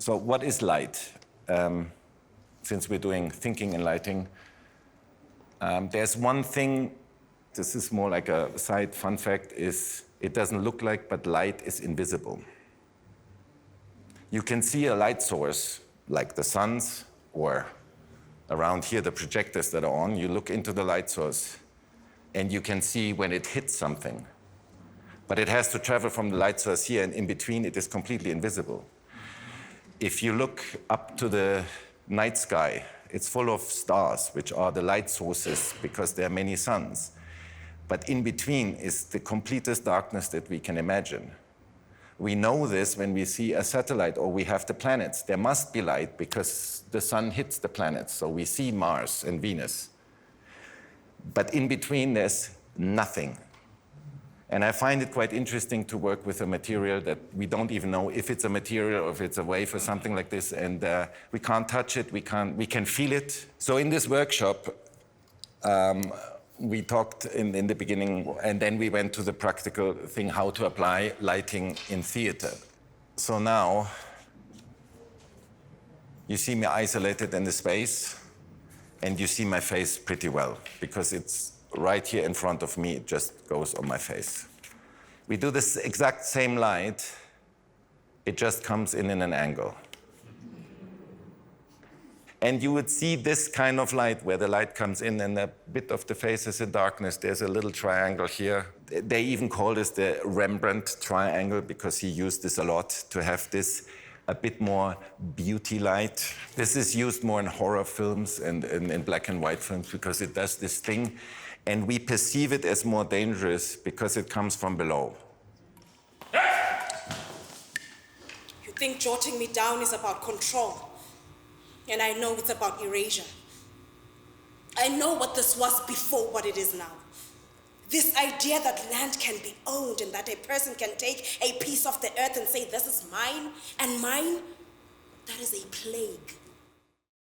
So what is light? Since we're doing thinking and lighting, there's one thing, this is more like a side fun fact, is it doesn't look like, but light is invisible. You can see a light source, like the suns, or around here, the projectors that are on. You look into the light source, and you can see when it hits something. But it has to travel from the light source here, and in between, it is completely invisible. If you look up to the night sky, it's full of stars, which are the light sources because there are many suns. But in between is the completest darkness that we can imagine. We know this when we see a satellite or we have the planets. There must be light because the sun hits the planets, so we see Mars and Venus. But in between, there's nothing. And I find it quite interesting to work with a material that we don't even know if it's a material or if it's a wave or something like this, and we can't touch it, we can feel it. So in this workshop, we talked in the beginning, and then we went to the practical thing, how to apply lighting in theater. So now, you see me isolated in the space, and you see my face pretty well, because it's right here in front of me, it just goes on my face. We do this exact same light, it just comes in an angle. And you would see this kind of light where the light comes in and a bit of the face is in darkness. There's a little triangle here. They even call this the Rembrandt triangle because he used this a lot to have this a bit more beauty light. This is used more in horror films and in black and white films because it does this thing. And we perceive it as more dangerous because it comes from below. You think jotting me down is about control? And I know it's about erasure. I know what this was before what it is now. This idea that land can be owned and that a person can take a piece of the earth and say, this is mine and mine, that is a plague.